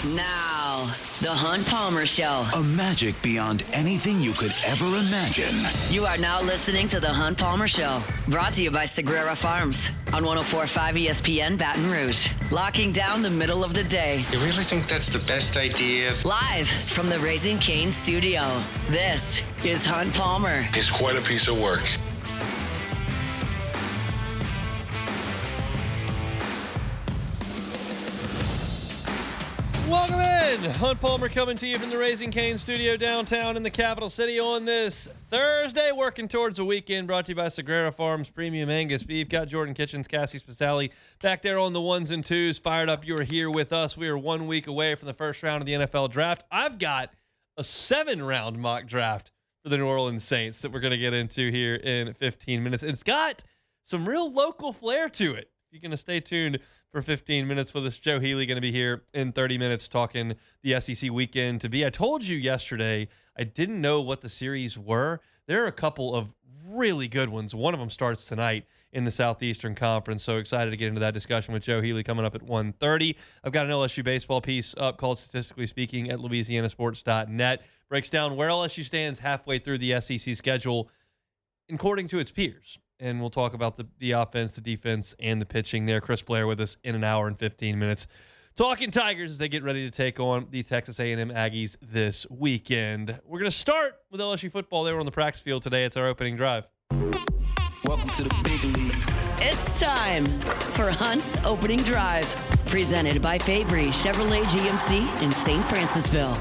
Now, the Hunt Palmer Show. A magic beyond anything you could ever imagine. You are now listening to the Hunt Palmer Show. Brought to you by Sagrera Farms on 104.5 ESPN Baton Rouge. Locking down the middle of the day. You really think that's the best idea? Live from the Raising Cane studio. This is Hunt Palmer. It's quite a piece of work. Welcome in. Hunt Palmer coming to you from the Raising Cane studio downtown in the capital city on this Thursday, working towards a weekend, brought to you by Sagrera Farms Premium Angus Beef. Got Jordan Kitchens, Cassie Spicali back there on the ones and twos. Fired up you are here with us. We are 1 week away from the first round of the NFL draft. I've got a 7-round mock draft for the New Orleans Saints that we're going to get into here in 15 minutes. It's got some real local flair to it. You're going to stay tuned for 15 minutes with us. Joe Healy going to be here in 30 minutes talking the SEC weekend to be. I told you yesterday I didn't know what the series were. There are a couple of really good ones. One of them starts tonight in the Southeastern Conference. So excited to get into that discussion with Joe Healy coming up at 1:30. I've got an LSU baseball piece up called Statistically Speaking at LouisianaSports.net. Breaks down where LSU stands halfway through the SEC schedule according to its peers. And we'll talk about the offense, the defense, and the pitching there. Chris Blair with us in an hour and 15 minutes. Talking Tigers as they get ready to take on the Texas A&M Aggies this weekend. We're going to start with LSU football. They were on the practice field today. It's our opening drive. Welcome to the big league. It's time for Hunt's Opening Drive. Presented by Fabry Chevrolet GMC in St. Francisville.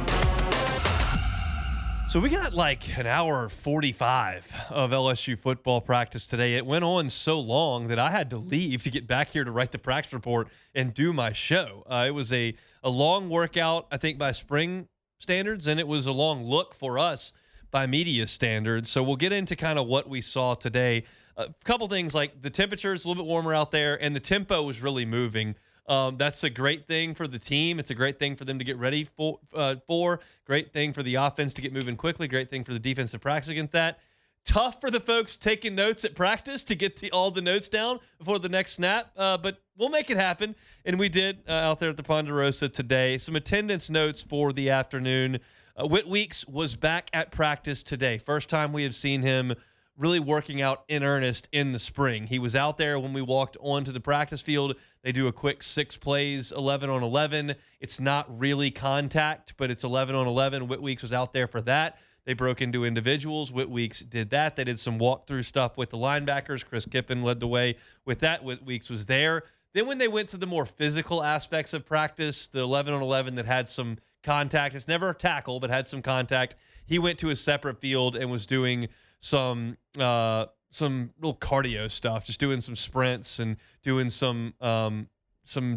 So we got like an hour 45 of LSU football practice today. It went on so long that I had to leave to get back here to write the practice report and do my show. It was a long workout, I think, by spring standards, and it was a long look for us by media standards. So we'll get into kind of what we saw today. A couple things, like the temperature is a little bit warmer out there, and the tempo was really moving. That's a great thing for the team. It's a great thing for them to get ready for. Great thing for the offense to get moving quickly. Great thing for the defense to practice against that. Tough for the folks taking notes at practice to get all the notes down before the next snap. But we'll make it happen. And we did out there at the Ponderosa today. Some attendance notes for the afternoon. Whit Weeks was back at practice today. First time we have seen him really working out in earnest in the spring. He was out there when we walked onto the practice field. They do a quick 6 plays, 11 on 11. It's not really contact, but it's 11 on 11. Whit Weeks was out there for that. They broke into individuals. Whit Weeks did that. They did some walkthrough stuff with the linebackers. Chris Kiffin led the way with that. Whit Weeks was there. Then when they went to the more physical aspects of practice, the 11 on 11 that had some contact, it's never a tackle, but had some contact, he went to a separate field and was doing some real cardio stuff, just doing some sprints and doing some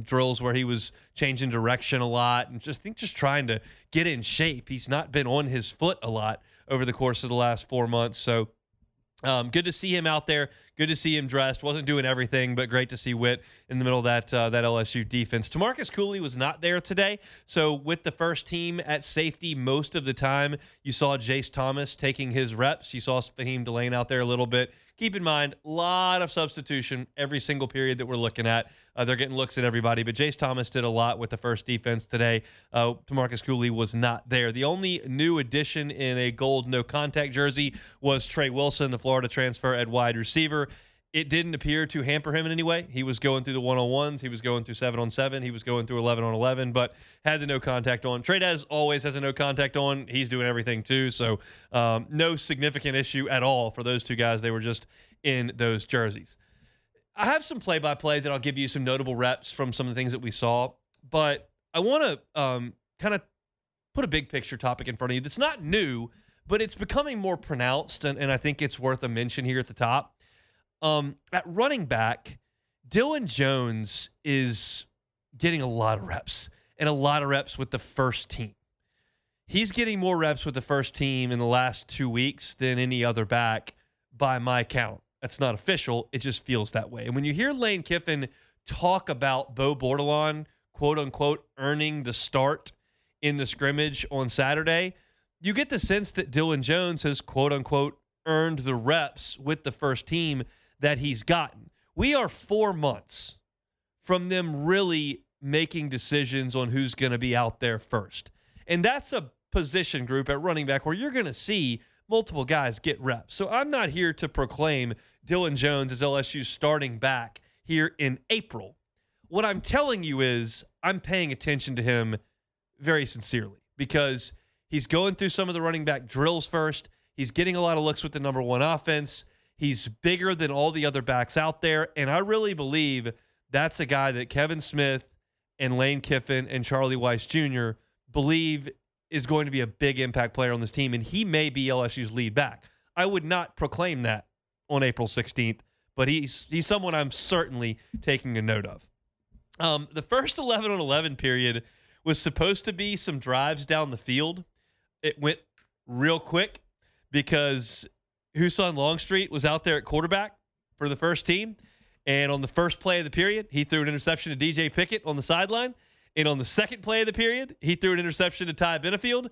drills where he was changing direction a lot and just trying to get in shape. He's not been on his foot a lot over the course of the last 4 months. So good to see him out there. Good to see him dressed. Wasn't doing everything, but great to see Whit in the middle of that LSU defense. Tamarcus Cooley was not there today. So with the first team at safety most of the time, you saw Jace Thomas taking his reps. You saw Fahim Delane out there a little bit. Keep in mind, a lot of substitution every single period that we're looking at. They're getting looks at everybody, but Jace Thomas did a lot with the first defense today. Tamarcus Cooley was not there. The only new addition in a gold no-contact jersey was Trey Wilson, the Florida transfer at wide receiver. It didn't appear to hamper him in any way. He was going through the 1-on-1s. He was going through 7-on-7. He was going through 11-on-11, but had the no contact on. Trey always has a no contact on. He's doing everything too. So no significant issue at all for those two guys. They were just in those jerseys. I have some play-by-play that I'll give you some notable reps from some of the things that we saw, but I want to kind of put a big picture topic in front of you that's not new, but it's becoming more pronounced, and I think it's worth a mention here at the top. At running back, Dylan Jones is getting a lot of reps, and a lot of reps with the first team. He's getting more reps with the first team in the last 2 weeks than any other back by my count. That's not official. It just feels that way. And when you hear Lane Kiffin talk about Bo Bordelon, quote unquote, earning the start in the scrimmage on Saturday, you get the sense that Dylan Jones has, quote unquote, earned the reps with the first team that he's gotten. We are 4 months from them really making decisions on who's going to be out there first. And that's a position group at running back where you're going to see multiple guys get reps. So I'm not here to proclaim Dylan Jones as LSU's starting back here in April. What I'm telling you is I'm paying attention to him very sincerely because he's going through some of the running back drills first. He's getting a lot of looks with the number one offense. He's bigger than all the other backs out there. And I really believe that's a guy that Kevin Smith and Lane Kiffin and Charlie Weiss Jr. believe is going to be a big impact player on this team. And he may be LSU's lead back. I would not proclaim that on April 16th, but he's someone I'm certainly taking a note of. The first 11-on-11 period was supposed to be some drives down the field. It went real quick because Husan Longstreet was out there at quarterback for the first team. And on the first play of the period, he threw an interception to DJ Pickett on the sideline. And on the second play of the period, he threw an interception to Ty Benefield.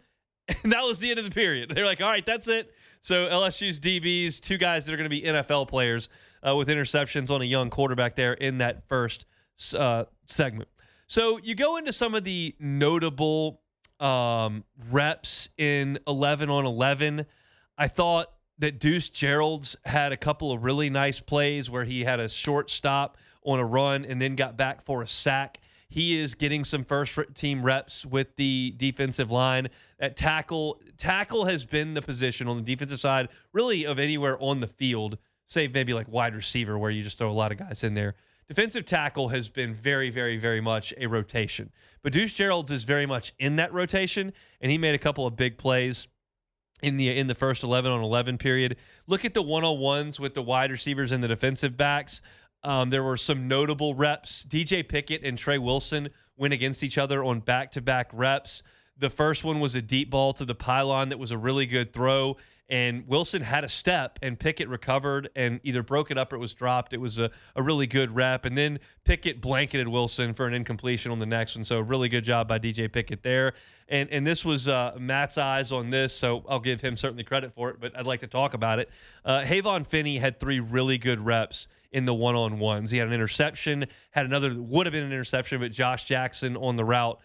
And that was the end of the period. They're like, all right, that's it. So LSU's DBs, two guys that are going to be NFL players with interceptions on a young quarterback there in that first segment. So you go into some of the notable reps in 11-on-11. I thought that Deuce Gerald's had a couple of really nice plays where he had a short stop on a run and then got back for a sack. He is getting some first-team reps with the defensive line. At tackle has been the position on the defensive side, really of anywhere on the field, save maybe like wide receiver where you just throw a lot of guys in there. Defensive tackle has been very, very, very much a rotation. But Deuce Gerald's is very much in that rotation, and he made a couple of big plays in the first 11-on-11 period. Look at the one-on-ones with the wide receivers and the defensive backs. There were some notable reps. DJ Pickett and Trey Wilson went against each other on back-to-back reps. The first one was a deep ball to the pylon that was a really good throw, and Wilson had a step, and Pickett recovered and either broke it up or it was dropped. It was a really good rep, and then Pickett blanketed Wilson for an incompletion on the next one, so a really good job by DJ Pickett there. And this was Matt's eyes on this, so I'll give him certainly credit for it, but I'd like to talk about it. Havon Finney had 3 really good reps in the one-on-ones. He had an interception, had another that would have been an interception, but Josh Jackson on the route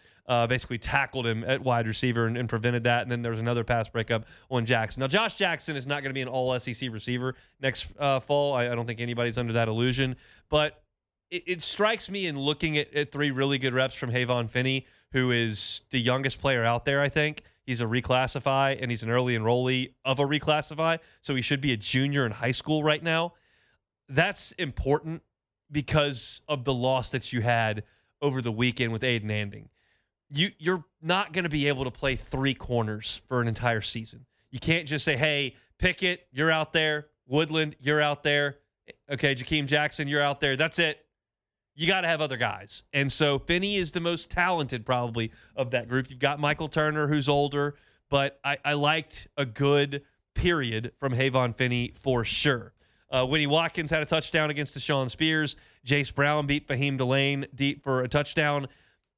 basically tackled him at wide receiver and prevented that. And then there was another pass breakup on Jackson. Now, Josh Jackson is not going to be an all-SEC receiver next fall. I don't think anybody's under that illusion. But it strikes me in looking at 3 really good reps from Havon Finney, who is the youngest player out there, I think. He's a reclassify, and he's an early enrollee of a reclassify, so he should be a junior in high school right now. That's important because of the loss that you had over the weekend with Aiden Anding. You're not going to be able to play 3 corners for an entire season. You can't just say, hey, Pickett, you're out there. Woodland, you're out there. Okay, Jakeem Jackson, you're out there. That's it. You got to have other guys. And so Finney is the most talented probably of that group. You've got Michael Turner, who's older, but I liked a good period from Havon Finney for sure. Winnie Watkins had a touchdown against Deshaun Spears. Jace Brown beat Fahim Delane deep for a touchdown.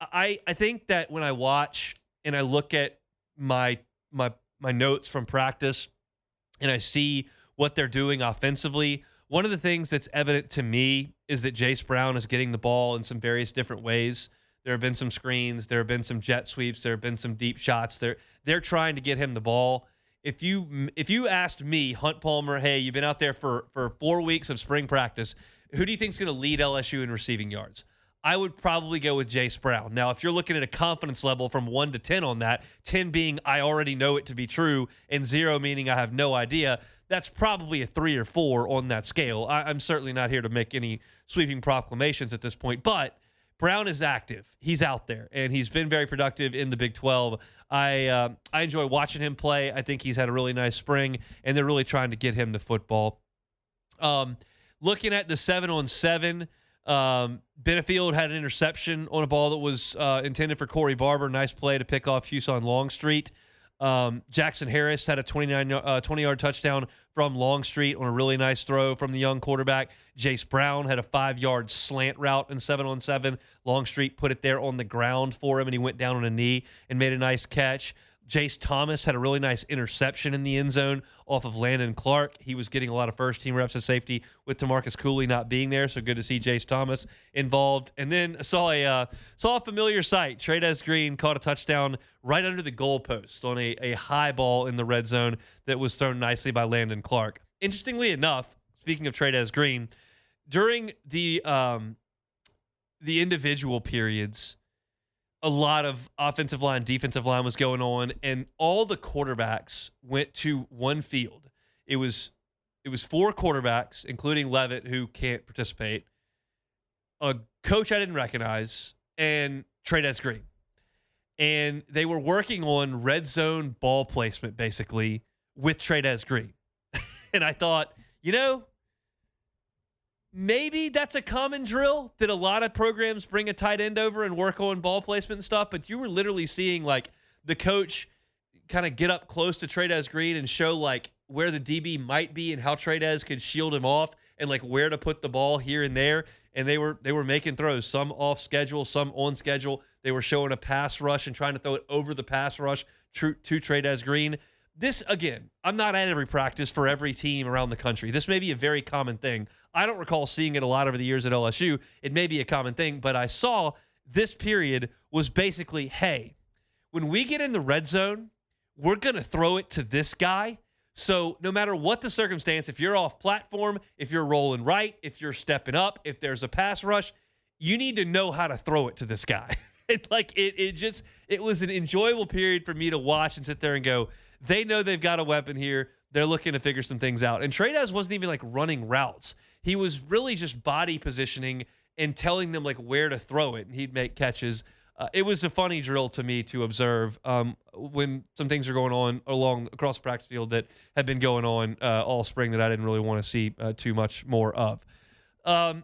I think that when I watch and I look at my notes from practice and I see what they're doing offensively, one of the things that's evident to me is that Jace Brown is getting the ball in some various different ways. There have been some screens, there have been some jet sweeps, there have been some deep shots. They're trying to get him the ball. If you asked me, Hunt Palmer, hey, you've been out there for 4 weeks of spring practice, who do you think is going to lead LSU in receiving yards? I would probably go with Jace Brown. Now, if you're looking at a confidence level from 1 to 10 on that, 10 being I already know it to be true, and 0 meaning I have no idea, that's probably a 3 or 4 on that scale. I'm certainly not here to make any sweeping proclamations at this point, but Brown is active. He's out there, and he's been very productive in the Big 12. I enjoy watching him play. I think he's had a really nice spring, and they're really trying to get him the football. Looking at the 7-on-7, Benefield had an interception on a ball that was intended for Corey Barber. Nice play to pick off Husan Longstreet. Jackson Harris had a 20-yard touchdown from Longstreet on a really nice throw from the young quarterback. Jace Brown had a 5-yard slant route in 7-on-7. Longstreet put it there on the ground for him, and he went down on a knee and made a nice catch. Jace Thomas had a really nice interception in the end zone off of Landon Clark. He was getting a lot of first-team reps at safety with DeMarcus Cooley not being there, so good to see Jace Thomas involved. And then saw a familiar sight. Trey'Dez Green caught a touchdown right under the goalpost on a high ball in the red zone that was thrown nicely by Landon Clark. Interestingly enough, speaking of Trey'Dez Green, during the individual periods, a lot of offensive line, defensive line was going on, and all the quarterbacks went to one field. It was 4 quarterbacks, including Levitt, who can't participate, a coach I didn't recognize, and Trey'Dez Green. And they were working on red zone ball placement, basically, with Trey'Dez Green. And I thought, maybe that's a common drill that a lot of programs bring a tight end over and work on ball placement and stuff, but you were literally seeing like the coach kind of get up close to Trey'Dez Green and show like where the DB might be and how Trey'Dez could shield him off and like where to put the ball here and there. And they were making throws, some off schedule, some on schedule. They were showing a pass rush and trying to throw it over the pass rush to Trey'Dez Green. This, again, I'm not at every practice for every team around the country. This may be a very common thing. I don't recall seeing it a lot over the years at LSU. It may be a common thing, but I saw this period was basically, hey, when we get in the red zone, we're going to throw it to this guy. So no matter what the circumstance, if you're off platform, if you're rolling right, if you're stepping up, if there's a pass rush, you need to know how to throw it to this guy. It was an enjoyable period for me to watch and sit there and go, they know they've got a weapon here. They're looking to figure some things out. And Trey'Dez wasn't even like running routes. He was really just body positioning and telling them like where to throw it, and he'd make catches. It was a funny drill to me to observe when some things are going on across the practice field that had been going on all spring that I didn't really want to see too much more of.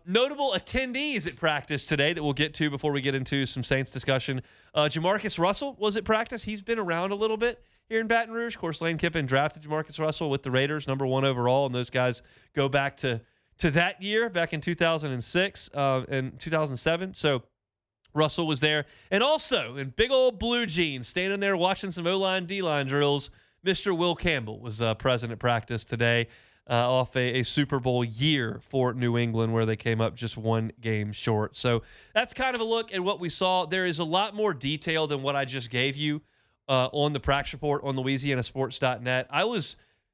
Notable attendees at practice today that we'll get to before we get into some Saints discussion. Jamarcus Russell was at practice. He's been around a little bit here in Baton Rouge. Of course, Lane Kiffin drafted Jamarcus Russell with the Raiders, number 1 overall, and those guys go back to that year, back in 2006 and 2007. So Russell was there. And also, in big old blue jeans, standing there watching some O-line, D-line drills, Mr. Will Campbell was present at practice today off a Super Bowl year for New England where they came up just 1 game short. So that's kind of a look at what we saw. There is a lot more detail than what I just gave you on the practice report on LouisianaSports.net.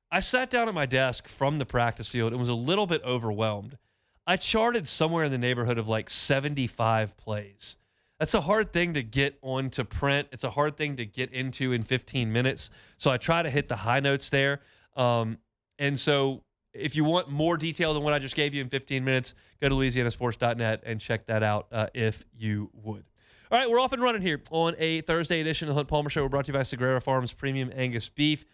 I sat down at my desk from the practice field and was a little bit overwhelmed. I charted somewhere in the neighborhood of like 75 plays. That's a hard thing to get onto print. It's a hard thing to get into in 15 minutes. So I try to hit the high notes there. And so if you want more detail than what I just gave you in 15 minutes, go to LouisianaSports.net and check that out if you would. All right, we're off and running here on a Thursday edition of the Hunt Palmer Show. We're brought to you by Sagrera Farms Premium Angus Beef.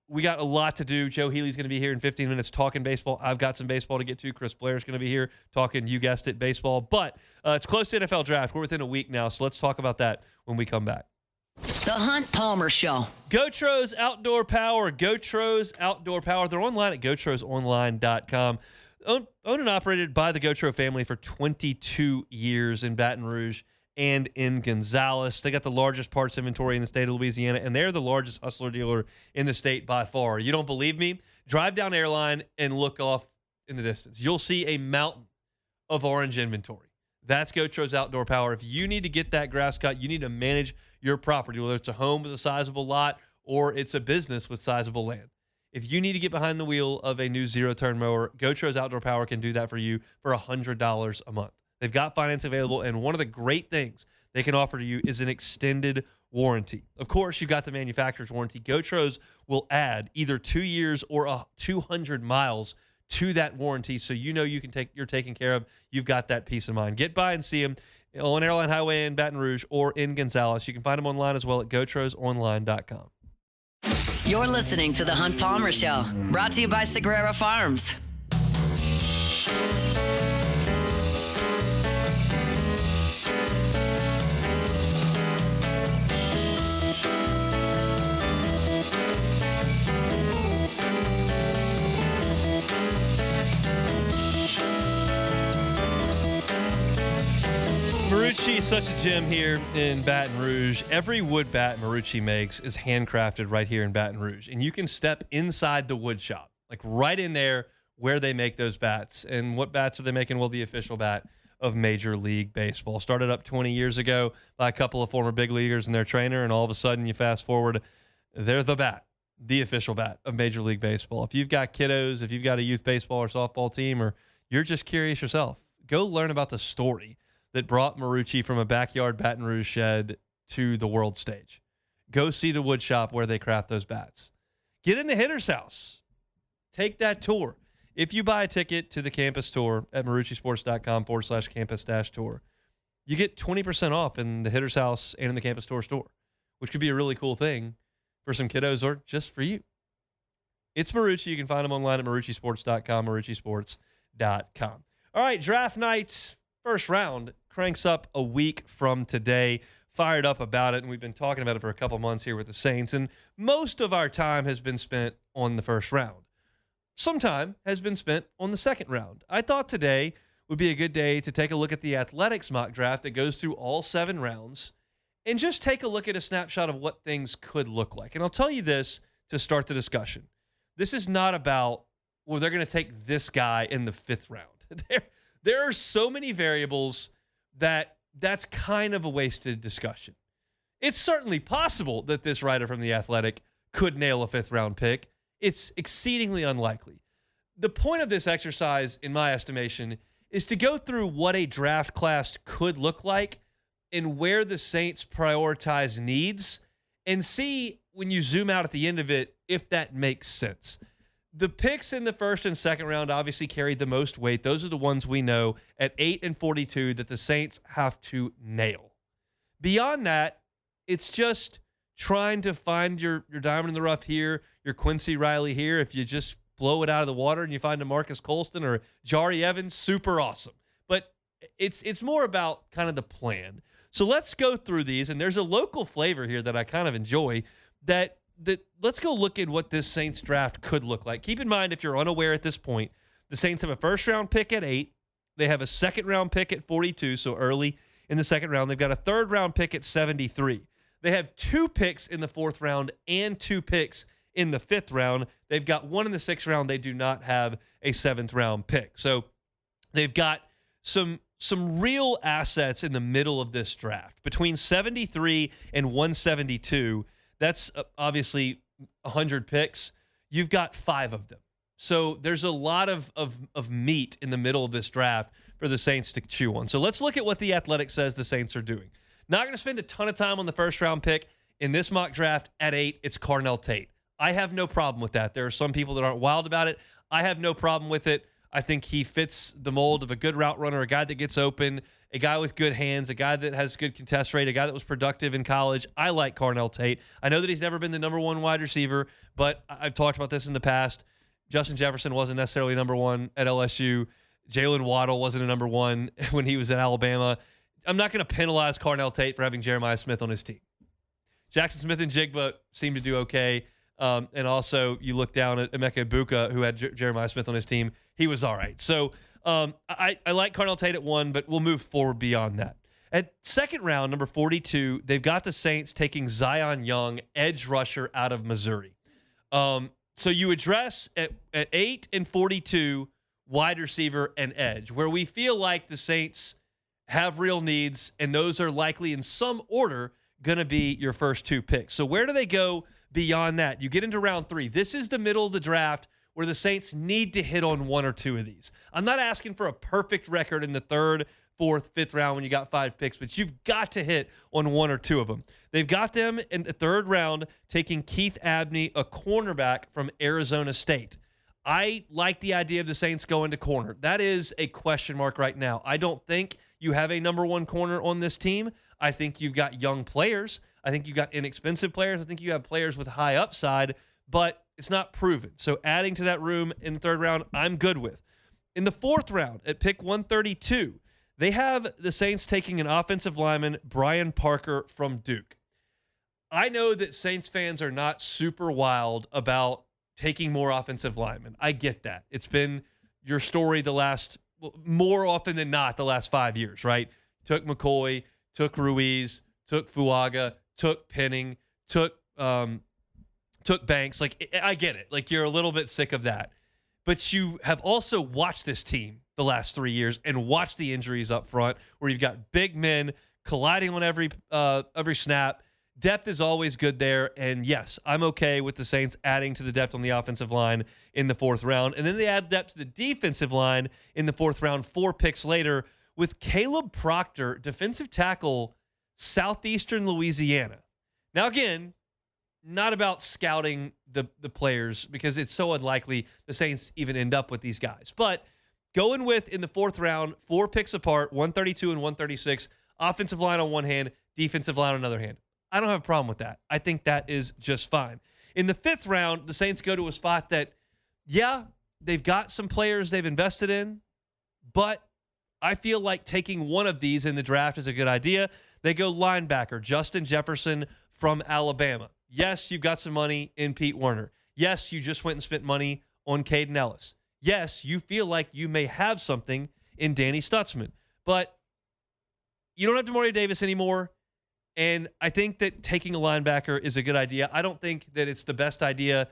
We got a lot to do. Joe Healy's going to be here in 15 minutes talking baseball. I've got some baseball to get to. Chris Blair's going to be here talking, you guessed it, baseball. But it's close to NFL draft. We're within a week now, so let's talk about that when we come back. The Hunt Palmer Show. GoTro's Outdoor Power. GoTro's Outdoor Power. They're online at GoTrosOnline.com. Owned and operated by the GoTro family for 22 years in Baton Rouge and in Gonzales. They got the largest parts inventory in the state of Louisiana, and they're the largest hustler dealer in the state by far. You don't believe me? Drive down Airline and look off in the distance. You'll see a mountain of orange inventory. That's GoTro's Outdoor Power. If you need to get that grass cut, you need to manage your property, whether it's a home with a sizable lot or it's a business with sizable land. If you need to get behind the wheel of a new zero-turn mower, GoTro's Outdoor Power can do that for you for $100 a month. They've got finance available, and one of the great things they can offer to you is an extended warranty. Of course, you've got the manufacturer's warranty. GoTro's will add either 2 years or 200 miles to that warranty, so you know you're taken care of. You've got that peace of mind. Get by and see them on Airline Highway in Baton Rouge or in Gonzales. You can find them online as well at GoTrosOnline.com. You're listening to The Hunt Palmer Show, brought to you by Sagrera Farms. Marucci such a gem here in Baton Rouge. Every wood bat Marucci makes is handcrafted right here in Baton Rouge. And you can step inside the wood shop, like right in there where they make those bats. And what bats are they making? Well, the official bat of Major League Baseball. Started up 20 years ago by a couple of former big leaguers and their trainer, and all of a sudden you fast forward, they're the bat, the official bat of Major League Baseball. If you've got kiddos, if you've got a youth baseball or softball team, or you're just curious yourself, go learn about the story that brought Marucci from a backyard Baton Rouge shed to the world stage. Go see the wood shop where they craft those bats. Get in the hitter's house. Take that tour. If you buy a ticket to the campus tour at maruccisports.com/campus-tour, you get 20% off in the hitter's house and in the campus tour store, which could be a really cool thing for some kiddos or just for you. It's Marucci. You can find them online at maruccisports.com, maruccisports.com. All right, draft night, first round, cranks up a week from today. Fired up about it, and we've been talking about it for a couple months here with the Saints, and most of our time has been spent on the first round. Some time has been spent on the second round. I thought today would be a good day to take a look at the Athletics mock draft that goes through all 7 rounds and just take a look at a snapshot of what things could look like. And I'll tell you this to start the discussion. This is not about, well, they're going to take this guy in the 5th round. There are so many variables that's kind of a wasted discussion. It's certainly possible that this writer from The Athletic could nail a 5th round pick. It's exceedingly unlikely. The point of this exercise, in my estimation, is to go through what a draft class could look like and where the Saints prioritize needs and see, when you zoom out at the end of it, if that makes sense. The picks in the first and second round obviously carried the most weight. Those are the ones we know at 8 and 42 that the Saints have to nail. Beyond that, it's just trying to find your diamond in the rough here, your Quincy Riley here. If you just blow it out of the water and you find a Marcus Colston or Jari Evans, super awesome. But it's more about kind of the plan. So let's go through these, and there's a local flavor here that I kind of enjoy that let's go look at what this Saints draft could look like. Keep in mind, if you're unaware at this point, the Saints have a first-round pick at 8. They have a second-round pick at 42, so early in the second round. They've got a third-round pick at 73. They have 2 picks in the 4th round and 2 picks in the 5th round. They've got 1 in the 6th round. They do not have a 7th-round pick. So they've got some real assets in the middle of this draft. Between 73 and 172, that's obviously 100 picks. You've got 5 of them. So there's a lot of meat in the middle of this draft for the Saints to chew on. So let's look at what The Athletic says the Saints are doing. Not going to spend a ton of time on the first-round pick. In this mock draft at 8, it's Carnell Tate. I have no problem with that. There are some people that aren't wild about it. I have no problem with it. I think he fits the mold of a good route runner, a guy that gets open, a guy with good hands, a guy that has good contest rate, a guy that was productive in college. I like Carnell Tate. I know that he's never been the number 1 wide receiver, but I've talked about this in the past. Justin Jefferson wasn't necessarily number 1 at LSU. Jalen Waddle wasn't a number 1 when he was at Alabama. I'm not going to penalize Carnell Tate for having Jeremiah Smith on his team. Jackson Smith and Jigba seem to do okay. And also, you look down at Emeka Ibuka, who had Jeremiah Smith on his team. He was all right. So I like Carnell Tate at 1, but we'll move forward beyond that. At second round, number 42, they've got the Saints taking Zion Young, edge rusher out of Missouri. So you address at 8 and 42, wide receiver and edge, where we feel like the Saints have real needs, and those are likely in some order going to be your first 2 picks. So where do they go beyond that? You get into round 3. This is the middle of the draft where the Saints need to hit on 1 or 2 of these. I'm not asking for a perfect record in the 3rd, 4th, 5th round when you got 5 picks, but you've got to hit on 1 or 2 of them. They've got them in the 3rd round taking Keith Abney, a cornerback from Arizona State. I like the idea of the Saints going to corner. That is a question mark right now. I don't think you have a number 1 corner on this team. I think you've got young players. I think you've got inexpensive players. I think you have players with high upside, but it's not proven. So adding to that room in the 3rd round, I'm good with. In the 4th round, at pick 132, they have the Saints taking an offensive lineman, Brian Parker from Duke. I know that Saints fans are not super wild about taking more offensive linemen. I get that. It's been your story more often than not the last 5 years, right? Took McCoy, took Ruiz, took Fuaga, took Penning, took Banks. Like, I get it. Like, you're a little bit sick of that. But you have also watched this team the last 3 years and watched the injuries up front where you've got big men colliding on every snap. Depth is always good there. And, yes, I'm okay with the Saints adding to the depth on the offensive line in the 4th round. And then they add depth to the defensive line in the 4th round, 4 picks later, with Caleb Proctor, defensive tackle, Southeastern Louisiana. Now, again, not about scouting the players because it's so unlikely the Saints even end up with these guys. But going with, in the 4th round, 4 picks apart, 132 and 136, offensive line on one hand, defensive line on another hand. I don't have a problem with that. I think that is just fine. In the 5th round, the Saints go to a spot that, yeah, they've got some players they've invested in, but I feel like taking one of these in the draft is a good idea. They go linebacker, Justin Jefferson from Alabama. Yes, you've got some money in Pete Werner. Yes, you just went and spent money on Caden Ellis. Yes, you feel like you may have something in Danny Stutzman, but you don't have DeMario Davis anymore. And I think that taking a linebacker is a good idea. I don't think that it's the best idea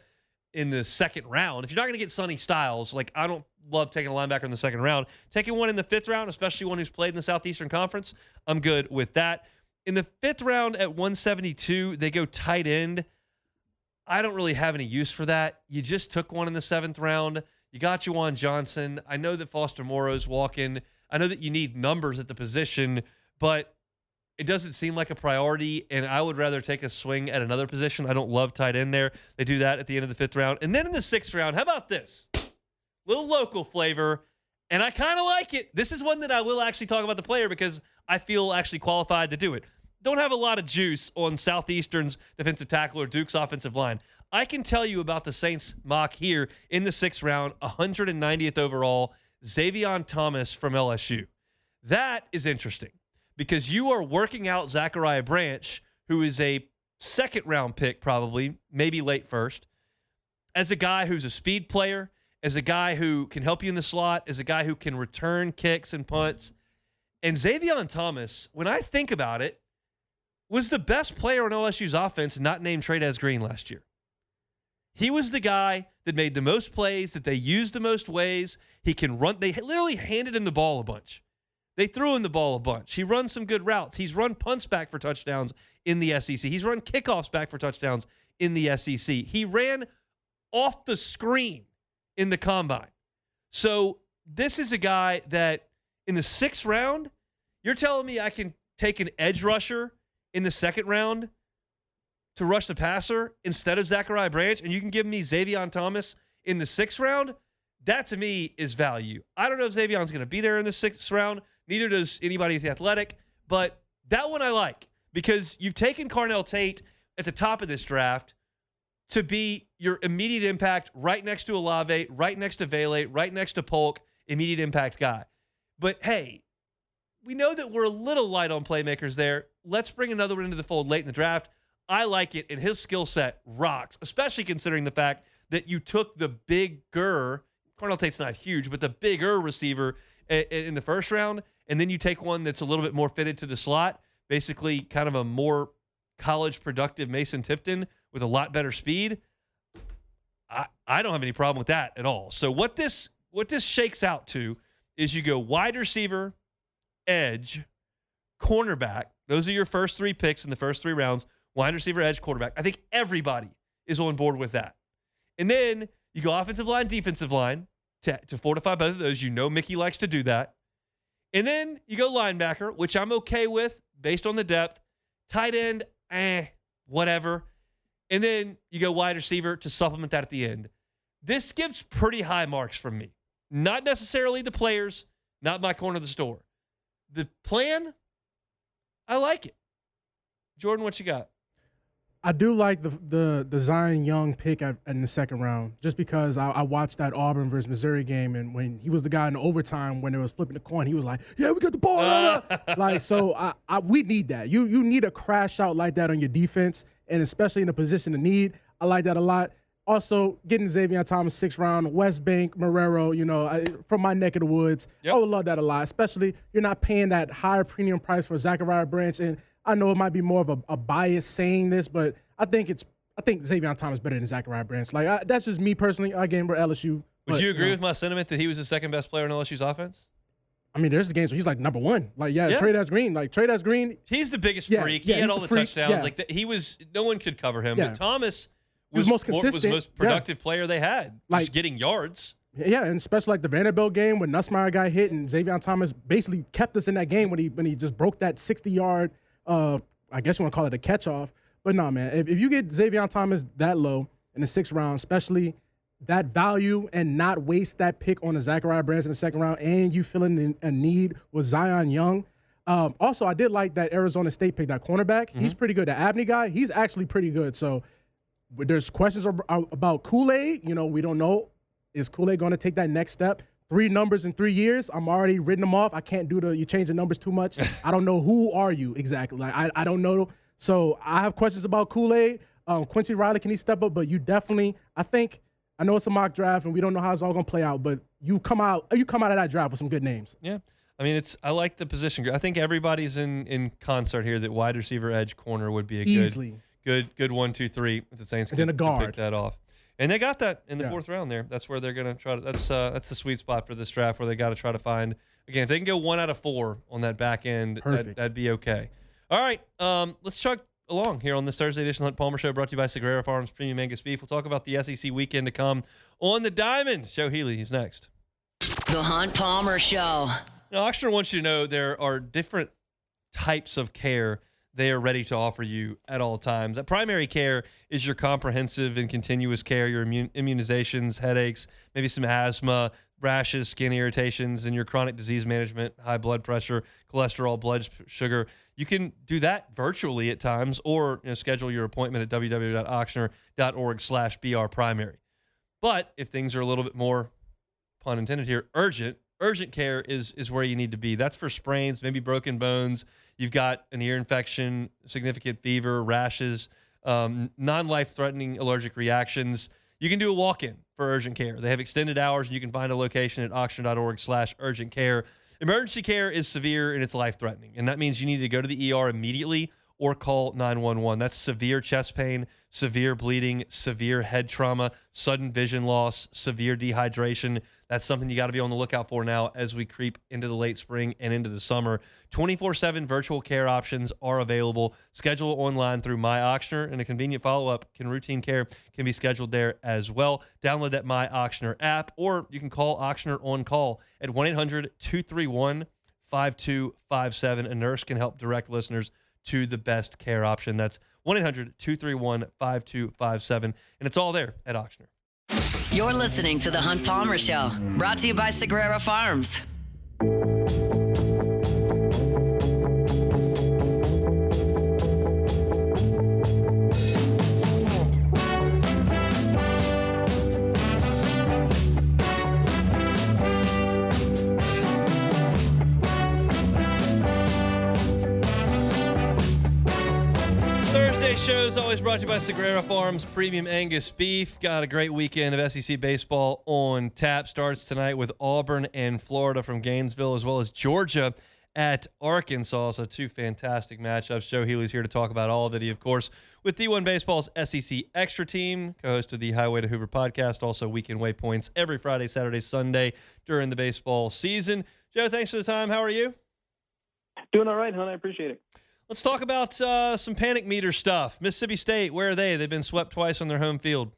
in the 2nd round. If you're not going to get Sonny Styles, like, I don't love taking a linebacker in the 2nd round. Taking one in the 5th round, especially one who's played in the Southeastern Conference, I'm good with that. In the 5th round at 172, they go tight end. I don't really have any use for that. You just took one in the 7th round. You got Juwan Johnson. I know that Foster Moreau's walking. I know that you need numbers at the position, but it doesn't seem like a priority, and I would rather take a swing at another position. I don't love tight end there. They do that at the end of the 5th round. And then in the 6th round, how about this? Little local flavor, and I kind of like it. This is one that I will actually talk about the player because I feel actually qualified to do it. Don't have a lot of juice on Southeastern's defensive tackle or Duke's offensive line. I can tell you about the Saints mock here in the 6th round, 190th overall, Xavier Thomas from LSU. That is interesting because you are working out Zachariah Branch, who is a 2nd round pick probably, maybe late 1st, as a guy who's a speed player, as a guy who can help you in the slot, as a guy who can return kicks and punts. And Xavier Thomas, when I think about it, was the best player on LSU's offense not named Trey'Dez Green last year. He was the guy that made the most plays, that they used the most ways. He can run. They literally handed him the ball a bunch. They threw him the ball a bunch. He runs some good routes. He's run punts back for touchdowns in the SEC. He's run kickoffs back for touchdowns in the SEC. He ran off the screen in the combine. So this is a guy that in the 6th round, you're telling me I can take an edge rusher in the 2nd round to rush the passer instead of Zachariah Branch, and you can give me Xavier Thomas in the 6th round? That, to me, is value. I don't know if Xavier's going to be there in the 6th round. Neither does anybody at the Athletic. But that one I like because you've taken Carnell Tate at the top of this draft to be your immediate impact right next to Olave, right next to Vele, right next to Polk, immediate impact guy. But, hey, we know that we're a little light on playmakers there. Let's bring another one into the fold late in the draft. I like it, and his skill set rocks, especially considering the fact that you took the bigger, Carnell Tate's not huge, but the bigger receiver in the 1st round, and then you take one that's a little bit more fitted to the slot, basically kind of a more college productive Mason Tipton with a lot better speed. I don't have any problem with that at all. So what this shakes out to is you go wide receiver, edge, cornerback. Those are your first 3 picks in the first 3 rounds. Wide receiver, edge, quarterback. I think everybody is on board with that. And then you go offensive line, defensive line to fortify both of those. You know Mickey likes to do that. And then you go linebacker, which I'm okay with based on the depth. Tight end, whatever. And then you go wide receiver to supplement that at the end. This gives pretty high marks from me. Not necessarily the players, not my corner of the store. The plan, I like it. Jordan, what you got? I do like the Zion Young pick in the 2nd round, just because I watched that Auburn versus Missouri game, and when he was the guy in overtime when they was flipping the coin, he was like, "Yeah, we got the ball." Like, so we need that. You need a crash out like that on your defense, and especially in a position of need. I like that a lot. Also, getting Xavier Thomas 6th round, West Bank, Marrero, from my neck of the woods. Yep. I would love that a lot, especially you're not paying that higher premium price for Zachariah Branch. And I know it might be more of a bias saying this, but I think Xavier Thomas is better than Zachariah Branch. Like, that's just me personally. Again, we're LSU. Would you agree with my sentiment that he was the second best player in LSU's offense? I mean, there's the games where he's like number one. Like, Trey Green. He's the biggest freak. He had all the touchdowns. Yeah. Like he was, no one could cover him. Yeah. But Thomas was most consistent. Was the most productive player they had. Like, just getting yards. Yeah, and especially like the Vanderbilt game when Nussmeier got hit and Xavier Thomas basically kept us in that game when he just broke that 60-yard, I guess you want to call it a catch-off. But no, man, if you get Xavier Thomas that low in the 6th round, especially that value and not waste that pick on a Zachariah Branch in the 2nd round, and you feeling a need with Zion Young. Also, I did like that Arizona State pick, that cornerback. Mm-hmm. He's pretty good. The Abney guy, he's actually pretty good. So there's questions about Kool-Aid. We don't know. Is Kool-Aid going to take that next step? 3 numbers in 3 years. I'm already written them off. I can't you change the numbers too much. I don't know who are you exactly. Like I don't know. So I have questions about Kool-Aid. Quincy Riley, can he step up? But you definitely, I know it's a mock draft and we don't know how it's all going to play out, but you come out of that draft with some good names. Yeah. I mean, I like the position. I think everybody's in concert here that wide receiver, edge, corner would be a good 1, 2, 3 if the Saints can pick that off. And they got that in the 4th round there. That's where they're going to try to. That's the sweet spot for this draft where they got to try to find. Again, if they can go 1 out of 4 on that back end, that'd be okay. All right, let's chuck along here on this Thursday edition of the Hunt Palmer Show, brought to you by Sagrera Farms Premium Angus Beef. We'll talk about the SEC weekend to come on the Diamond. Joe Healy, he's next. The Hunt Palmer Show. Now, Oxner wants you to know there are different types of care they are ready to offer you at all times. That primary care is your comprehensive and continuous care, your immunizations, headaches, maybe some asthma, rashes, skin irritations, and your chronic disease management, high blood pressure, cholesterol, blood sugar. You can do that virtually at times or schedule your appointment at www.oxner.org/brprimary. But if things are a little bit more, pun intended here, urgent care is where you need to be. That's for sprains, maybe broken bones. You've got an ear infection, significant fever, rashes, non-life-threatening allergic reactions. You can do a walk-in for urgent care. They have extended hours, and you can find a location at oxner.org/urgent care. Emergency care is severe and it's life-threatening, and that means you need to go to the ER immediately or call 911. That's severe chest pain, severe bleeding, severe head trauma, sudden vision loss, severe dehydration. That's something you got to be on the lookout for now as we creep into the late spring and into the summer. 24/7 virtual care options are available. Schedule online through MyOxner, and a convenient follow-up routine care can be scheduled there as well. Download that MyOxner app, or you can call Oxner on call at 1-800-231-5257. A nurse can help direct listeners to the best care option. That's 1-800-231-5257, and it's all there at Oxner. You're listening to The Hunt Palmer Show, brought to you by Sagrera Farms. Show is always brought to you by Sagrera Farms Premium Angus Beef. Got a great weekend of SEC baseball on tap. Starts tonight with Auburn and Florida from Gainesville, as well as Georgia at Arkansas. So 2 fantastic matchups. Joe Healy's here to talk about all of it. He, of course, with D1 Baseball's SEC Extra Team, co-host of the Highway to Hoover podcast, also Weekend Waypoints every Friday, Saturday, Sunday during the baseball season. Joe, thanks for the time. How are you? Doing all right, hon. I appreciate it. Let's talk about some panic meter stuff. Mississippi State, where are they? They've been swept twice on their home field.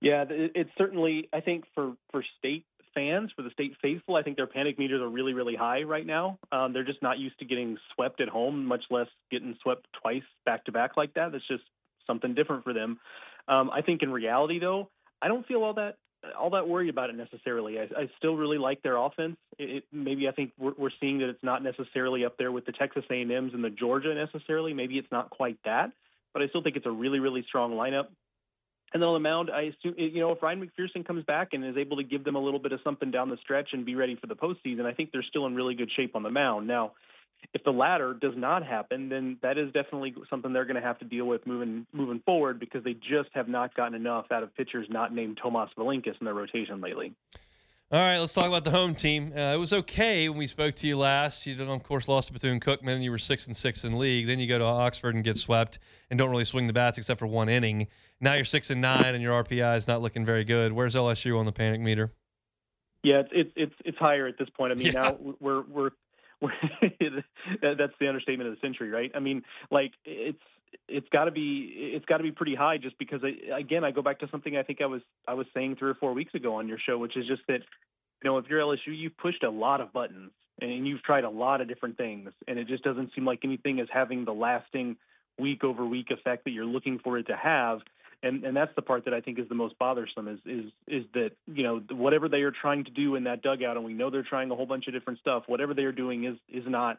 Yeah, it's certainly, I think, for state fans, for the state faithful, I think their panic meters are really, really high right now. They're just not used to getting swept at home, much less getting swept twice back-to-back like that. That's just something different for them. I think in reality, though, I don't feel all that worried about it necessarily. I still really like their offense. Maybe I think we're seeing that it's not necessarily up there with the Texas A&Ms and the Georgia necessarily. Maybe it's not quite that, but I still think it's a really, really strong lineup. And then on the mound, I assume, if Ryan McPherson comes back and is able to give them a little bit of something down the stretch and be ready for the postseason, I think they're still in really good shape on the mound. Now, if the latter does not happen, then that is definitely something they're going to have to deal with moving forward, because they just have not gotten enough out of pitchers not named Tomas Valinkis in their rotation lately. All right, let's talk about the home team. It was okay when we spoke to you last. You, of course, lost to Bethune-Cookman. You were 6-6 in league. Then you go to Oxford and get swept and don't really swing the bats except for one inning. Now you're 6-9 and your RPI is not looking very good. Where's LSU on the panic meter? Yeah, it's higher at this point. I mean, now we're that's the understatement of the century, right? I mean, like it's got to be pretty high, just because again, I go back to something I think I was saying 3 or 4 weeks ago on your show, which is just that, if you're LSU, you've pushed a lot of buttons and you've tried a lot of different things, and it just doesn't seem like anything is having the lasting week over week effect that you're looking for it to have. And that's the part that I think is the most bothersome is that, whatever they are trying to do in that dugout, and we know they're trying a whole bunch of different stuff, whatever they are doing is not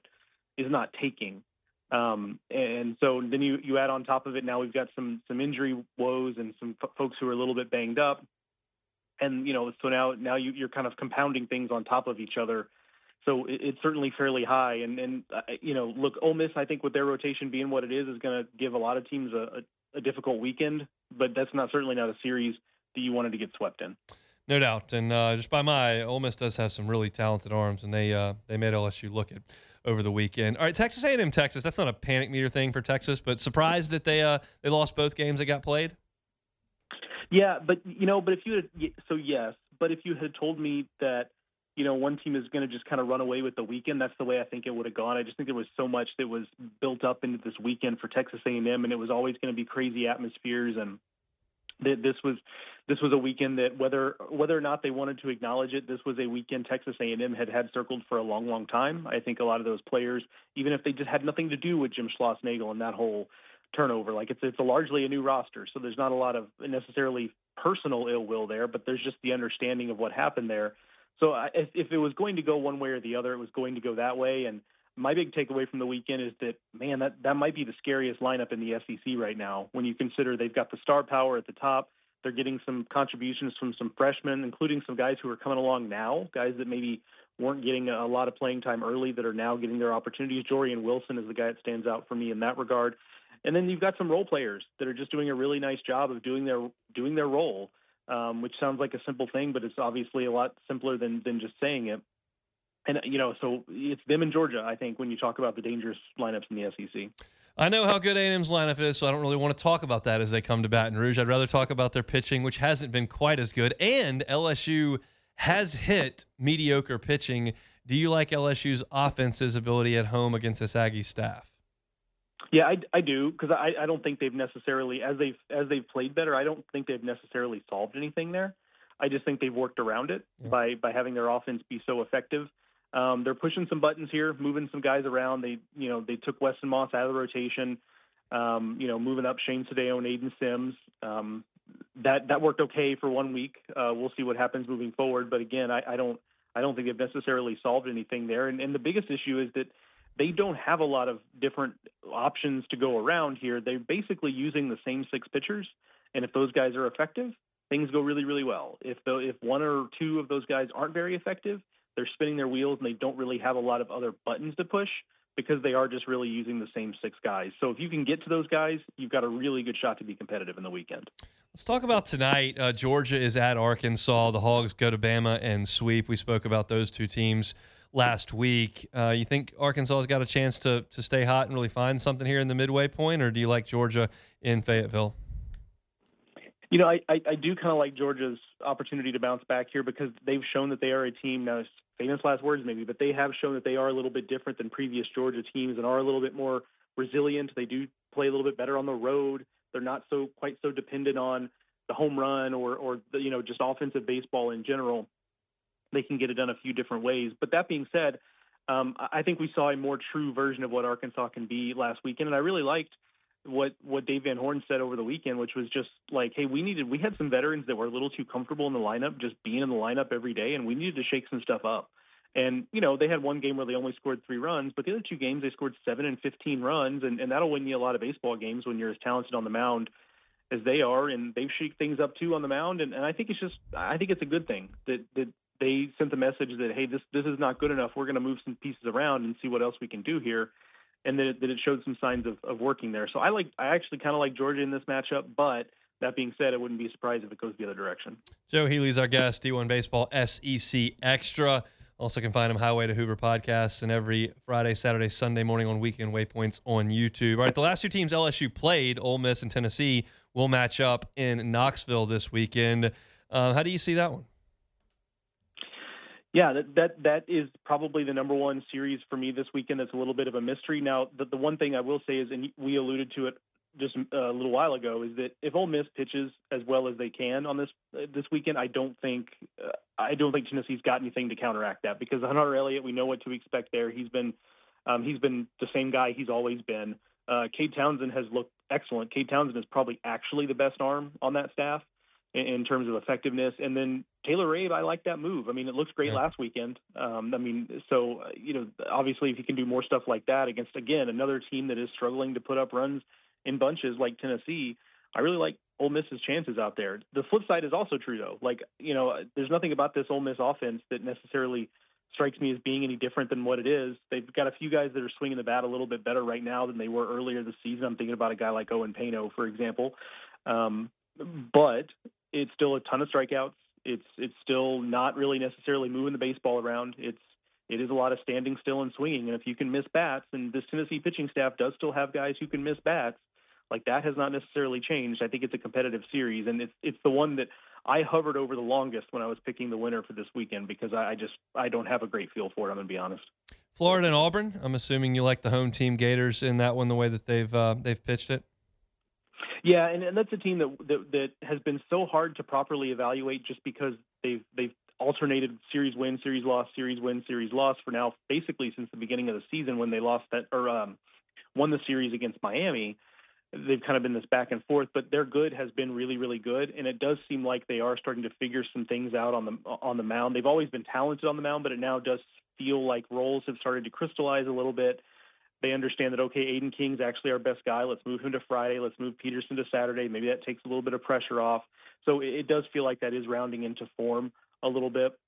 taking. And so then you add on top of it, now we've got some injury woes and some folks who are a little bit banged up. And, so now you're kind of compounding things on top of each other. So it's certainly fairly high. And look, Ole Miss, I think with their rotation being what it is going to give a lot of teams a difficult weekend, but that's certainly not a series that you wanted to get swept in. No doubt. And just by my, Ole Miss does have some really talented arms, and they made LSU look it over the weekend. All right, Texas A&M, Texas. That's not a panic meter thing for Texas, but surprised that they lost both games that got played? Yeah, but if you had told me that, one team is going to just kind of run away with the weekend, that's the way I think it would have gone. I just think there was so much that was built up into this weekend for Texas A&M, and it was always going to be crazy atmospheres. And this was a weekend that, whether or not they wanted to acknowledge it, this was a weekend Texas A&M had circled for a long, long time. I think a lot of those players, even if they just had nothing to do with Jim Schlossnagle and that whole turnover, like it's largely a new roster, so there's not a lot of necessarily personal ill will there, but there's just the understanding of what happened there. So if it was going to go one way or the other, it was going to go that way. And my big takeaway from the weekend is that, man, that might be the scariest lineup in the SEC right now, when you consider they've got the star power at the top. They're getting some contributions from some freshmen, including some guys who are coming along now, guys that maybe weren't getting a lot of playing time early that are now getting their opportunities. Jorian Wilson is the guy that stands out for me in that regard. And then you've got some role players that are just doing a really nice job of doing their role, which sounds like a simple thing, but it's obviously a lot simpler than just saying it. And, so it's them in Georgia, I think, when you talk about the dangerous lineups in the SEC. I know how good A&M's lineup is, so I don't really want to talk about that as they come to Baton Rouge. I'd rather talk about their pitching, which hasn't been quite as good. And LSU has hit mediocre pitching. Do you like LSU's offense's ability at home against this Aggie staff? Yeah, I do, because I don't think they've necessarily, as they've played better, I don't think they've necessarily solved anything there. I just think they've worked around it by having their offense be so effective. They're pushing some buttons here, moving some guys around. They took Weston Moss out of the rotation, moving up Shane Sadeo and Aiden Sims. That worked okay for 1 week. We'll see what happens moving forward. But again, I don't think they've necessarily solved anything there. And the biggest issue is that they don't have a lot of different options to go around here. They're basically using the same 6 pitchers, and if those guys are effective, things go really, really well. If one or two of those guys aren't very effective, they're spinning their wheels and they don't really have a lot of other buttons to push, because they are just really using the same 6 guys. So if you can get to those guys, you've got a really good shot to be competitive in the weekend. Let's talk about tonight. Georgia is at Arkansas. The Hogs go to Bama and sweep. We spoke about those two teams last week. You think Arkansas has got a chance to stay hot and really find something here in the midway point, or do you like Georgia in Fayetteville? I do kind of like Georgia's opportunity to bounce back here, because they've shown that they are a team. Now, it's famous last words maybe, but they have shown that they are a little bit different than previous Georgia teams and are a little bit more resilient. They do play a little bit better on the road. They're not quite so dependent on the home run or just offensive baseball in general. They can get it done a few different ways. But that being said, I think we saw a more true version of what Arkansas can be last weekend, and I really liked what Dave Van Horn said over the weekend, which was just like, hey, we had some veterans that were a little too comfortable in the lineup, just being in the lineup every day, and we needed to shake some stuff up. And, they had one game where they only scored 3 runs, but the other 2 games they scored 7 and 15 runs, and that'll win you a lot of baseball games when you're as talented on the mound as they are, and they've shaked things up too on the mound. And I think it's a good thing that they sent the message that, hey, this is not good enough. We're going to move some pieces around and see what else we can do here. And that it showed some signs of working there. So I actually kind of like Georgia in this matchup, but that being said, I wouldn't be surprised if it goes the other direction. Joe Healy's our guest, D1 Baseball SEC Extra. Also can find him Highway to Hoover podcasts and every Friday, Saturday, Sunday morning on Weekend Waypoints on YouTube. All right, the last two teams LSU played, Ole Miss and Tennessee, will match up in Knoxville this weekend. How do you see that one? Yeah, that is probably the number one series for me this weekend. That's a little bit of a mystery. Now, the one thing I will say is, and we alluded to it just a little while ago, is that if Ole Miss pitches as well as they can on this weekend, I don't think Tennessee's got anything to counteract that, because Hunter Elliott, we know what to expect there. He's been the same guy he's always been. Cade Townsend has looked excellent. Cade Townsend is probably actually the best arm on that staff in terms of effectiveness. And then Taylor Rabe, I like that move. I mean, it looks great last weekend. Obviously if you can do more stuff like that against, again, another team that is struggling to put up runs in bunches like Tennessee, I really like Ole Miss's chances out there. The flip side is also true, though. There's nothing about this Ole Miss offense that necessarily strikes me as being any different than what it is. They've got a few guys that are swinging the bat a little bit better right now than they were earlier this season. I'm thinking about a guy like Owen Pano, for example. But it's still a ton of strikeouts. It's still not really necessarily moving the baseball around. It is a lot of standing still and swinging. And if you can miss bats, and this Tennessee pitching staff does still have guys who can miss bats, like that has not necessarily changed. I think it's a competitive series, and it's the one that I hovered over the longest when I was picking the winner for this weekend, because I don't have a great feel for it. I'm going to be honest. Florida and Auburn. I'm assuming you like the home team Gators in that one, the way that they've pitched it. Yeah, and that's a team that has been so hard to properly evaluate, just because they've alternated series win, series loss, series win, series loss for now basically since the beginning of the season, when they lost that or won the series against Miami. They've kind of been this back and forth, but their good has been really, really good, and it does seem like they are starting to figure some things out on the mound. They've always been talented on the mound, but it now does feel like roles have started to crystallize a little bit. They understand that, okay, Aiden King's actually our best guy. Let's move him to Friday. Let's move Peterson to Saturday. Maybe that takes a little bit of pressure off. So it does feel like that is rounding into form a little bit.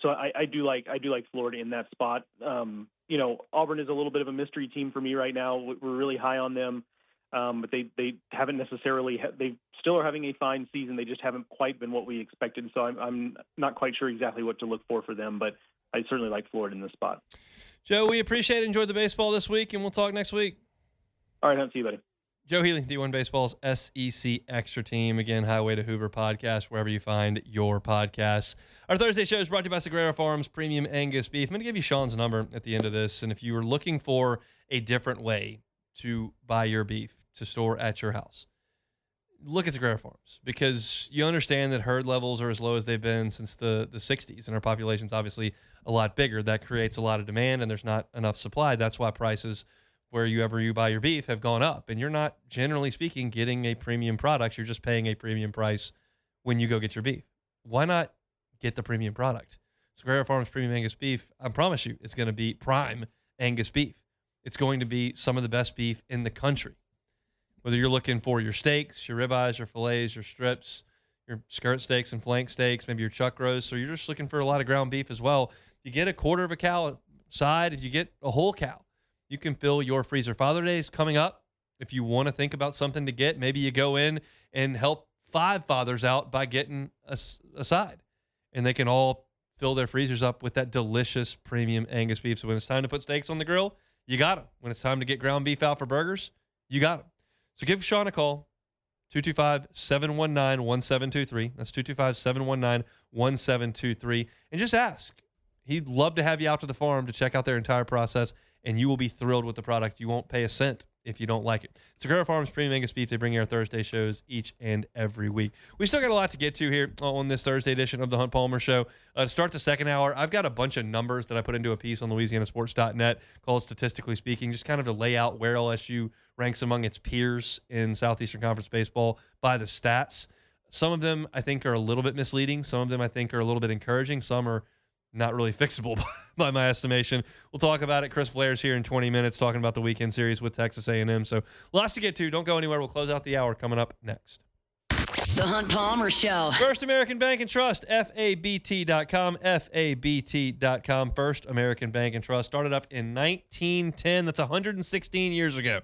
So I do like Florida in that spot. Auburn is a little bit of a mystery team for me right now. We're really high on them. But they haven't necessarily they still are having a fine season. They just haven't quite been what we expected. So I'm not quite sure exactly what to look for them, but I certainly like Florida in this spot. Joe, we appreciate it. Enjoy the baseball this week, and we'll talk next week. All right, I'll see you, buddy. Joe Healy, D1 Baseball's SEC Extra Team. Again, Highway to Hoover podcast, wherever you find your podcasts. Our Thursday show is brought to you by Sagrera Farms Premium Angus Beef. I'm going to give you Sean's number at the end of this, and if you were looking for a different way to buy your beef to store at your house, look at Sagrera Farms, because you understand that herd levels are as low as they've been since the 60s, and our population's obviously a lot bigger. That creates a lot of demand, and there's not enough supply. That's why prices wherever you buy your beef have gone up, and you're not, generally speaking, getting a premium product. You're just paying a premium price when you go get your beef. Why not get the premium product? Sagrera Farms Premium Angus Beef, I promise you, it's going to be prime Angus beef. It's going to be some of the best beef in the country. Whether you're looking for your steaks, your ribeyes, your fillets, your strips, your skirt steaks and flank steaks, maybe your chuck roast, or you're just looking for a lot of ground beef as well, you get a quarter of a cow side. If you get a whole cow, you can fill your freezer. Father's Day is coming up. If you want to think about something to get, maybe you go in and help 5 fathers out by getting a side, and they can all fill their freezers up with that delicious premium Angus beef. So when it's time to put steaks on the grill, you got them. When it's time to get ground beef out for burgers, you got them. So give Sean a call, 225-719-1723. That's 225-719-1723. And just ask. He'd love to have you out to the farm to check out their entire process, and you will be thrilled with the product. You won't pay a cent if you don't like it. Sagrera Farms Premium Angus Beef, they bring you our Thursday shows each and every week. We still got a lot to get to here on this Thursday edition of the Hunt Palmer Show. To start the second hour, I've got a bunch of numbers that I put into a piece on LouisianaSports.net called Statistically Speaking, just kind of to lay out where LSU ranks among its peers in Southeastern Conference baseball by the stats. Some of them I think are a little bit misleading. Some of them I think are a little bit encouraging. Some are not really fixable by my estimation. We'll talk about it. Chris Blair's here in 20 minutes talking about the weekend series with Texas A&M. So lots to get to. Don't go anywhere. We'll close out the hour coming up next. The Hunt Palmer Show. First American Bank and Trust, FABT.com, FABT.com. First American Bank and Trust started up in 1910. That's 116 years ago.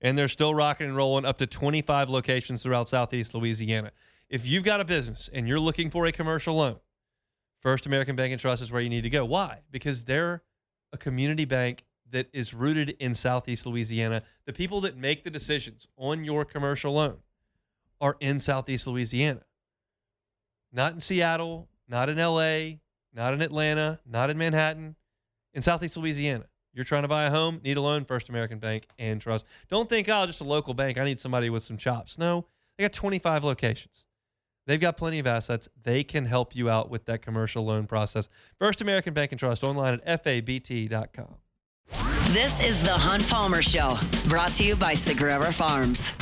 And they're still rocking and rolling, up to 25 locations throughout Southeast Louisiana. If you've got a business and you're looking for a commercial loan, First American Bank and Trust is where you need to go. Why? Because they're a community bank that is rooted in Southeast Louisiana. The people that make the decisions on your commercial loan are in Southeast Louisiana. Not in Seattle, not in LA, not in Atlanta, not in Manhattan, in Southeast Louisiana. You're trying to buy a home, need a loan, First American Bank and Trust. Don't think, oh, just a local bank. I need somebody with some chops. No, they got 25 locations. They've got plenty of assets. They can help you out with that commercial loan process. First American Bank and Trust, online at FABT.com. This is the Hunt Palmer Show, brought to you by Sagrera Farms.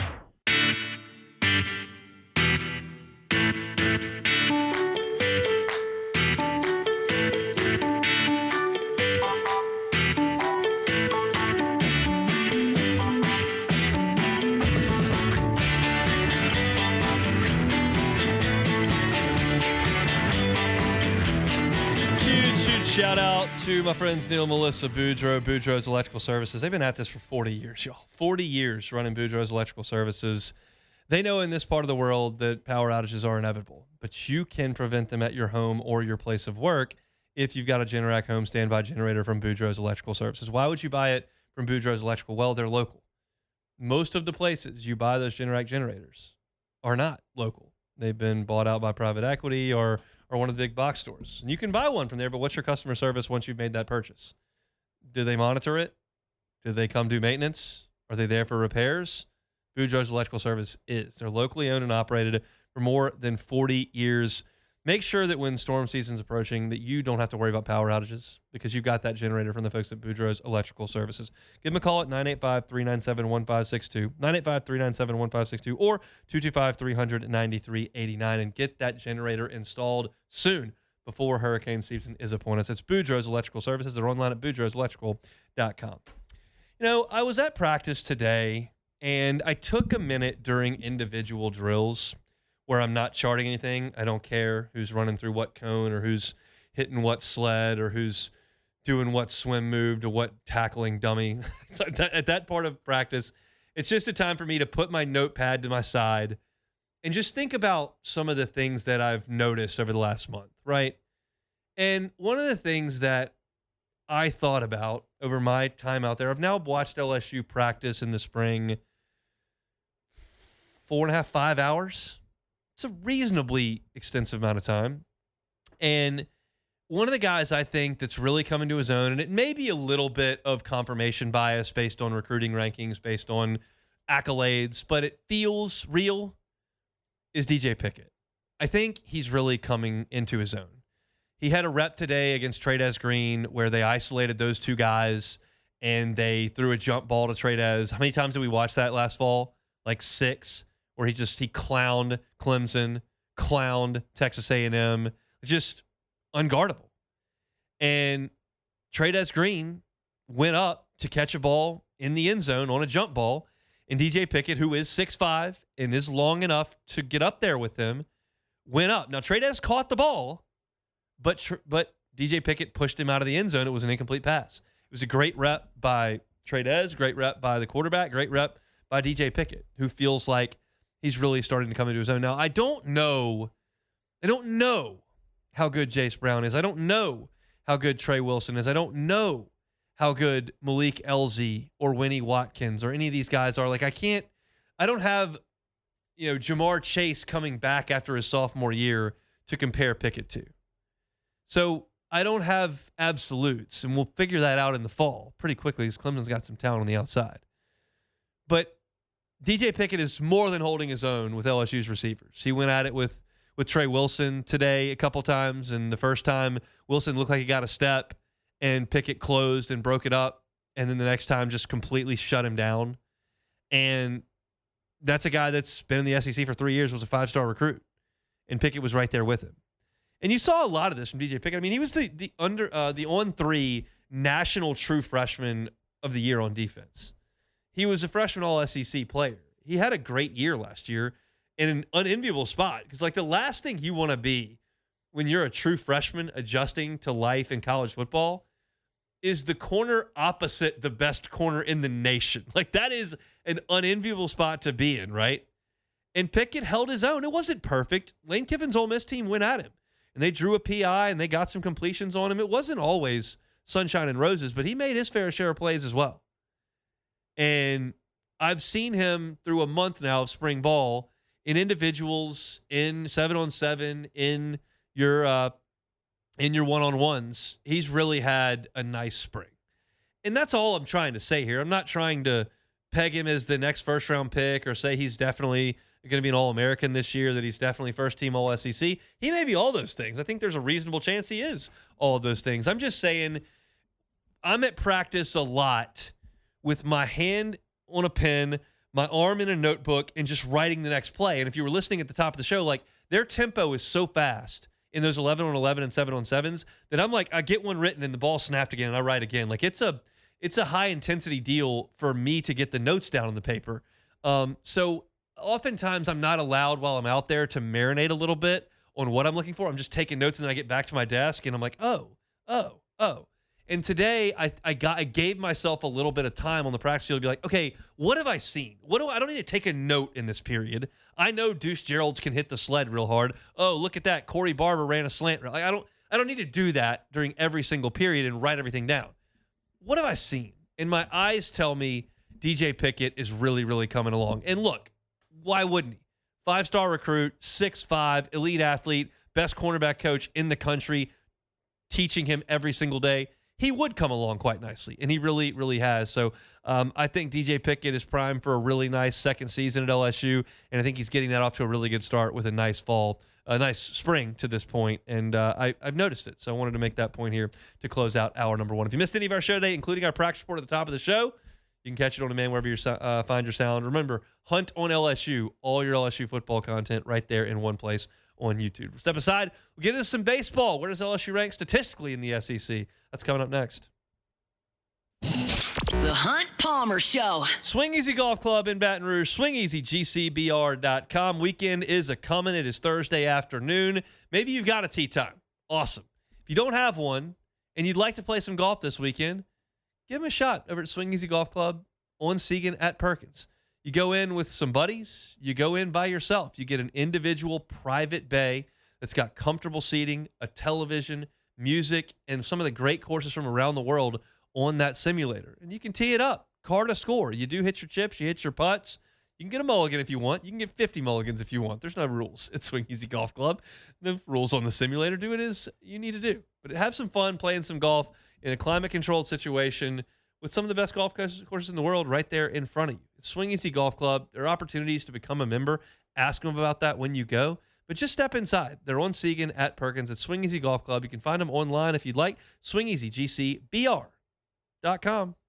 Shout out to my friends Neil and Melissa Boudreaux, Boudreaux's Electrical Services. They've been at this for 40 years, y'all. 40 years running Boudreaux's Electrical Services. They know in this part of the world that power outages are inevitable, but you can prevent them at your home or your place of work if you've got a Generac home standby generator from Boudreaux's Electrical Services. Why would you buy it from Boudreaux's Electrical? Well, they're local. Most of the places you buy those Generac generators are not local. They've been bought out by private equity or one of the big box stores. And you can buy one from there, but what's your customer service once you've made that purchase? Do they monitor it? Do they come do maintenance? Are they there for repairs? Boudreaux's Electrical Service is. They're locally owned and operated for more than 40 years. Make sure that when storm season's approaching that you don't have to worry about power outages because you've got that generator from the folks at Boudreaux's Electrical Services. Give them a call at 985-397-1562, 985-397-1562, or 225-300-9389 and get that generator installed soon before hurricane season is upon us. It's Boudreaux's Electrical Services. They're online at boudreauxelectrical.com. You know, I was at practice today, and I took a minute during individual drills where I'm not charting anything. I don't care who's running through what cone or who's hitting what sled or who's doing what swim move to what tackling dummy. At that part of practice, it's just a time for me to put my notepad to my side and just think about some of the things that I've noticed over the last month, right? And one of the things that I thought about over my time out there, I've now watched LSU practice in the spring 4.5, 5 hours. It's a reasonably extensive amount of time. And one of the guys I think that's really coming to his own, and it may be a little bit of confirmation bias based on recruiting rankings, based on accolades, but it feels real, is DJ Pickett. I think he's really coming into his own. He had a rep today against Trey'Dez Green where they isolated those two guys and they threw a jump ball to Trey'Dez. How many times did we watch that last fall? Like 6. Where he clowned Clemson, clowned Texas A&M, just unguardable. And Trey'Dez Green went up to catch a ball in the end zone on a jump ball, and DJ Pickett, who is 6'5" and is long enough to get up there with him, went up. Now, Trey'Dez caught the ball, but DJ Pickett pushed him out of the end zone. It was an incomplete pass. It was a great rep by Trey'Dez, great rep by the quarterback, great rep by DJ Pickett, who feels like he's really starting to come into his own. Now, I don't know how good Jace Brown is. I don't know how good Trey Wilson is. I don't know how good Malik Elzy or Winnie Watkins or any of these guys are. Like, I don't have, Jamar Chase coming back after his sophomore year to compare Pickett to. So I don't have absolutes, and we'll figure that out in the fall pretty quickly because Clemson's got some talent on the outside. But DJ Pickett is more than holding his own with LSU's receivers. He went at it with Trey Wilson today a couple times, and the first time Wilson looked like he got a step, and Pickett closed and broke it up, and then the next time just completely shut him down. And that's a guy that's been in the SEC for 3 years, was a 5-star recruit, and Pickett was right there with him. And you saw a lot of this from DJ Pickett. I mean, he was the on-3 national true freshman of the year on defense. He was a freshman all-SEC player. He had a great year last year, in an unenviable spot. Because, like, the last thing you want to be when you're a true freshman adjusting to life in college football is the corner opposite the best corner in the nation. Like, that is an unenviable spot to be in, right? And Pickett held his own. It wasn't perfect. Lane Kiffin's Ole Miss team went at him, and they drew a PI, and they got some completions on him. It wasn't always sunshine and roses, but he made his fair share of plays as well. And I've seen him through a month now of spring ball in individuals, in 7-on-7, in your one-on-ones. He's really had a nice spring. And that's all I'm trying to say here. I'm not trying to peg him as the next first-round pick or say he's definitely going to be an All-American this year, that he's definitely first-team All-SEC. He may be all those things. I think there's a reasonable chance he is all of those things. I'm just saying I'm at practice a lot with my hand on a pen, my arm in a notebook, and just writing the next play. And if you were listening at the top of the show, like, their tempo is so fast in those 11-on-11 and 7-on-7s that I'm like, I get one written and the ball snapped again and I write again. Like, it's a high-intensity deal for me to get the notes down on the paper. So oftentimes I'm not allowed while I'm out there to marinate a little bit on what I'm looking for. I'm just taking notes, and then I get back to my desk and I'm like, oh. And today I gave myself a little bit of time on the practice field to be like, okay, what have I seen? I don't need to take a note in this period. I know Deuce Geralds can hit the sled real hard. Oh, look at that. Corey Barber ran a slant. Like, I don't need to do that during every single period and write everything down. What have I seen? And my eyes tell me DJ Pickett is really, really coming along. And look, why wouldn't he? 5-star recruit, 6'5", elite athlete, best cornerback coach in the country, teaching him every single day. He would come along quite nicely, and he really, really has. So I think DJ Pickett is primed for a really nice second season at LSU, and I think he's getting that off to a really good start with a nice spring to this point, and I've noticed it. So I wanted to make that point here to close out hour number one. If you missed any of our show today, including our practice report at the top of the show, you can catch it on demand wherever you find your sound. Remember, Hunt on LSU, all your LSU football content right there in one place on YouTube. Step aside. We'll get into some baseball. Where does LSU rank statistically in the SEC? That's coming up next. The Hunt Palmer Show. Swing Easy Golf Club in Baton Rouge. SwingEasyGCBR.com. Weekend is a coming. It is Thursday afternoon. Maybe you've got a tee time. Awesome. If you don't have one and you'd like to play some golf this weekend, give them a shot over at Swing Easy Golf Club on Segan at Perkins. You go in with some buddies. You go in by yourself. You get an individual private bay that's got comfortable seating, a television, music, and some of the great courses from around the world on that simulator. And you can tee it up, card a score. You do hit your chips, you hit your putts. You can get a mulligan if you want. You can get 50 mulligans if you want. There's no rules at Swing Easy Golf Club. The rules on the simulator, do it as you need to do. But have some fun playing some golf in a climate-controlled situation with some of the best golf courses in the world right there in front of you. It's Swing Easy Golf Club. There are opportunities to become a member. Ask them about that when you go. But just step inside. They're on Segan at Perkins at Swing Easy Golf Club. You can find them online if you'd like. SwingEasyGCBR.com.